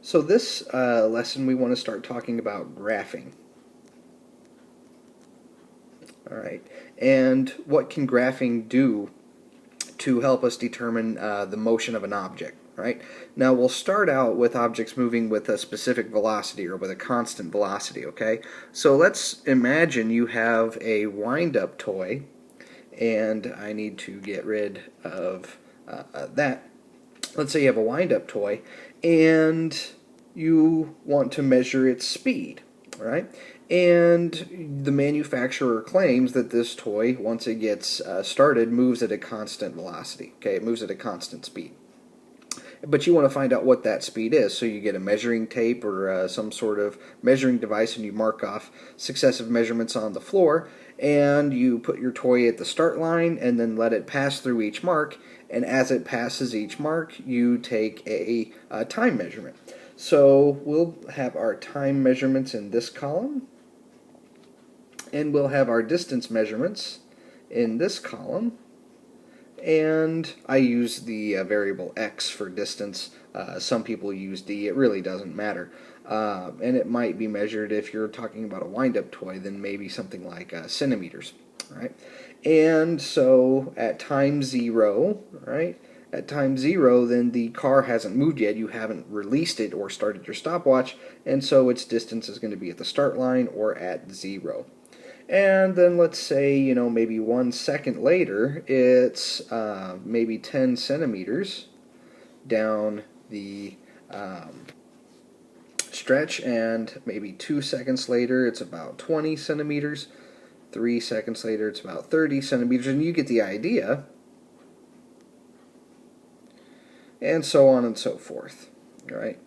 So this lesson we want to start talking about graphing. Alright, and what can graphing do to help us determine the motion of an object? Right? Now we'll start out with objects moving with a specific velocity or with a constant velocity, okay? So let's imagine you have a wind-up toy, and I need to get rid of that. Let's say you have a wind-up toy, and you want to measure its speed, right? And the manufacturer claims that this toy, once it gets started, moves at a constant velocity, okay? It moves at a constant speed. But you want to find out what that speed is, so you get a measuring tape or some sort of measuring device, and you mark off successive measurements on the floor, and you put your toy at the start line and then let it pass through each mark, and as it passes each mark you take a time measurement. So we'll have our time measurements in this column, and we'll have our distance measurements in this column. And I use the variable x for distance. Some people use d. It really doesn't matter. And it might be measured, if you're talking about a wind-up toy, then maybe something like centimeters. Right? And so at time 0, right? At time 0, then the car hasn't moved yet. You haven't released it or started your stopwatch, and so its distance is going to be at the start line or at 0. And then let's say, maybe 1 second later, it's maybe 10 centimeters down the stretch, and maybe 2 seconds later it's about 20 centimeters, 3 seconds later it's about 30 centimeters, and you get the idea, and so on and so forth, right?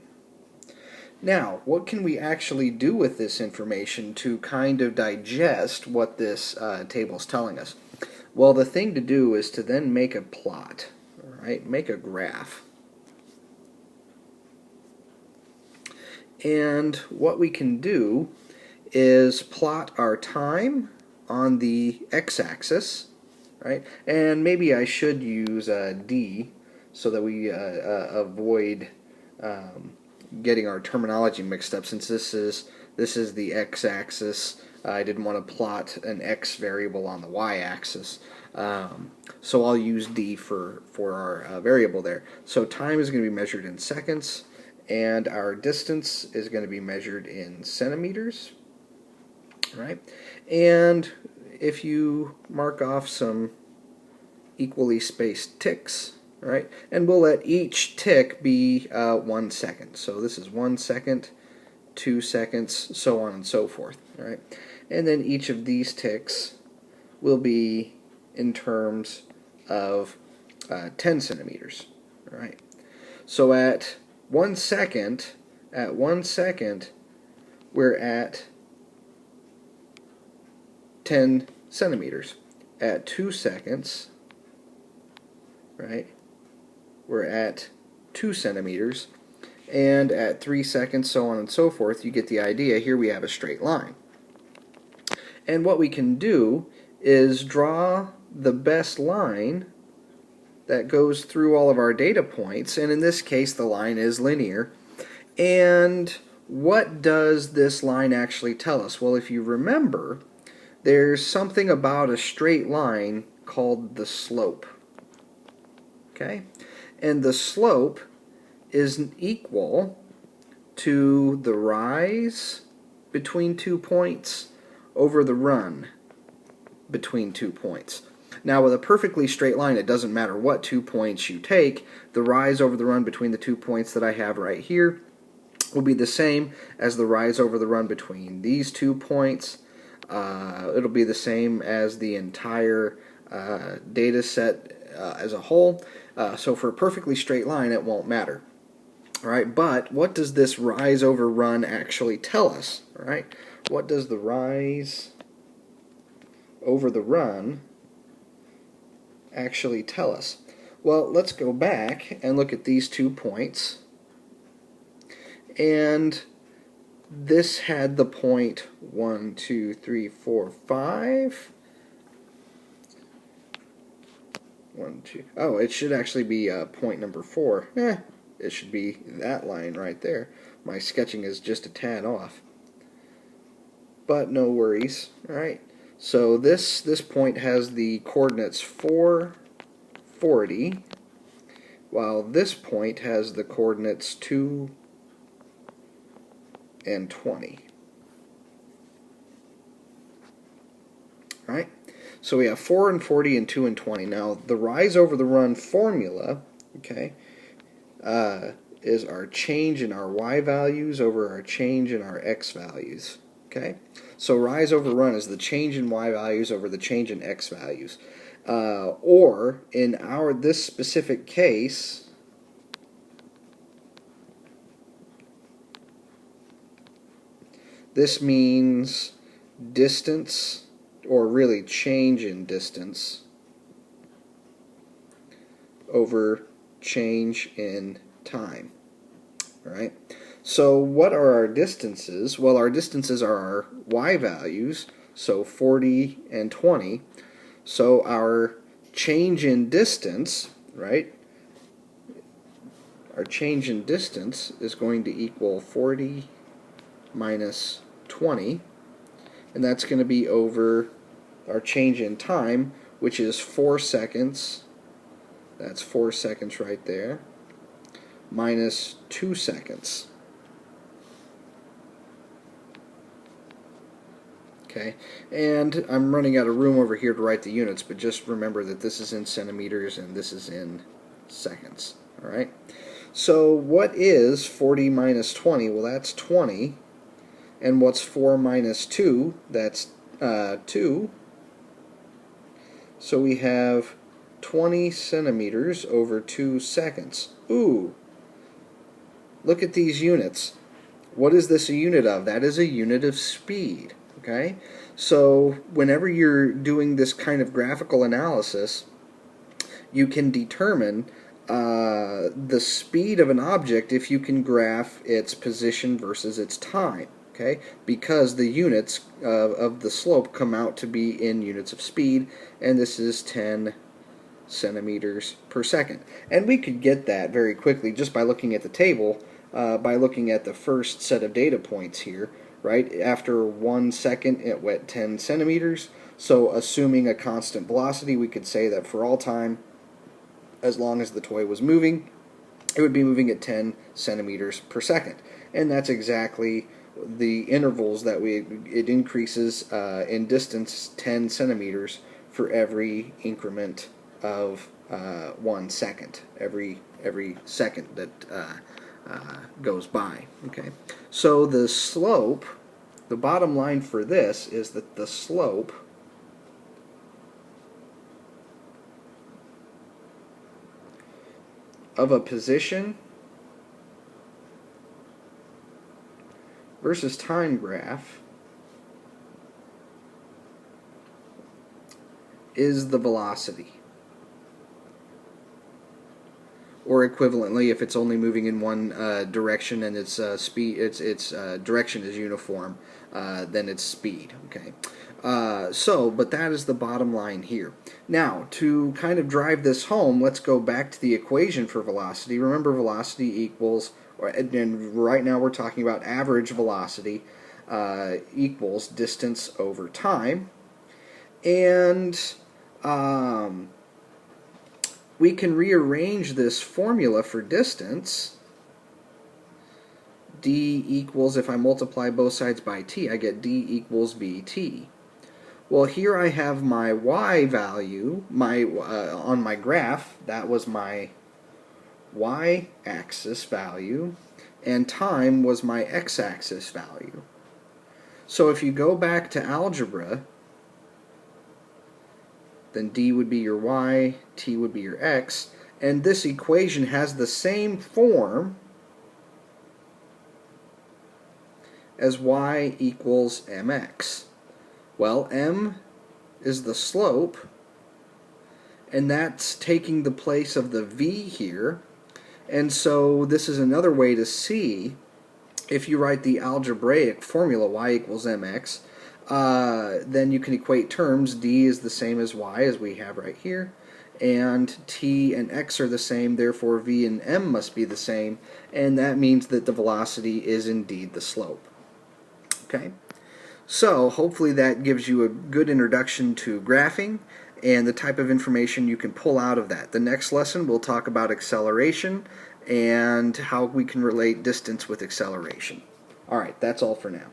Now, what can we actually do with this information to kind of digest what this table is telling us? Well, the thing to do is to then make a plot, right? Make a graph. And what we can do is plot our time on the x-axis, right? And maybe I should use D so that we avoid getting our terminology mixed up, since this is the x-axis. I didn't want to plot an x variable on the y-axis, so I'll use d for our variable there. So time is going to be measured in seconds, and our distance is going to be measured in centimeters, right? And if you mark off some equally spaced ticks, right? And we'll let each tick be 1 second. So this is 1 second, 2 seconds, so on and so forth, right? And then each of these ticks will be in terms of 10 centimeters, right? So at 1 second, we're at 10 centimeters. At 2 seconds, right, we're at 2 centimeters, and at 3 seconds, so on and so forth. You get the idea. Here we have a straight line. And what we can do is draw the best line that goes through all of our data points, and in this case the line is linear. And what does this line actually tell us? Well, if you remember, there's something about a straight line called the slope. Okay? And the slope is equal to the rise between 2 points over the run between 2 points. Now, with a perfectly straight line, it doesn't matter what 2 points you take. The rise over the run between the 2 points that I have right here will be the same as the rise over the run between these 2 points. It'll be the same as the entire data set as a whole. So for a perfectly straight line, it won't matter. All right, but what does this rise over run actually tell us? All right, what does the rise over the run actually tell us? Well, let's go back and look at these 2 points. And this had the point 1, 2, 3, 4, 5. 1, 2. Oh, it should actually be point number 4. it should be that line right there. My sketching is just a tad off. But no worries. Alright, so this point has the coordinates 4, 40, while this point has the coordinates 2 and 20. Alright, so we have 4 and 40 and 2 and 20. Now, the rise over the run formula, okay, is our change in our y values over our change in our x values. Okay, so rise over run is the change in y values over the change in x values. Or in this specific case, this means distance, or really change in distance, over change in time. Alright, so what are our distances? Well, our distances are our y values, so 40 and 20. So our change in distance, right? Our change in distance is going to equal 40 minus 20, and that's going to be over our change in time, which is 4 seconds. That's 4 seconds right there, minus 2 seconds. Okay, and I'm running out of room over here to write the units, but just remember that this is in centimeters and this is in seconds. Alright, so what is 40 minus 20? Well, that's 20. And what's 4 minus 2? That's 2. So we have 20 centimeters over 2 seconds. Ooh, look at these units. What is this a unit of? That is a unit of speed. Okay, so whenever you're doing this kind of graphical analysis, you can determine the speed of an object if you can graph its position versus its time. Okay, because the units of the slope come out to be in units of speed, and this is 10 centimeters per second. And we could get that very quickly just by looking at the table, by looking at the first set of data points here. Right, after 1 second it went 10 centimeters. So assuming a constant velocity, we could say that for all time, as long as the toy was moving, it would be moving at 10 centimeters per second. And that's exactly the intervals that it increases in distance 10 centimeters for every increment of 1 second, every second that goes by. Okay, so the slope, the bottom line for this is that the slope of a position versus time graph is the velocity. Or equivalently, if it's only moving in one direction and its speed, its direction is uniform, then it's speed. Okay, but that is the bottom line here. Now, to kind of drive this home, let's go back to the equation for velocity. Remember, velocity equals, and right now we're talking about average velocity equals distance over time, and we can rearrange this formula for distance. D equals, if I multiply both sides by t, I get D equals VT. Well, here I have my y value, on my graph, that was my y-axis value, and time was my x-axis value. So if you go back to algebra, then D would be your y, t would be your x, and this equation has the same form as y equals mx. Well, m is the slope, and that's taking the place of the v here, and so this is another way to see, if you write the algebraic formula y equals mx, then you can equate terms. D is the same as y, as we have right here, and t and x are the same, therefore v and m must be the same, and that means that the velocity is indeed the slope. Okay? So hopefully that gives you a good introduction to graphing and the type of information you can pull out of that. The next lesson we'll talk about acceleration and how we can relate distance with acceleration. Alright, that's all for now.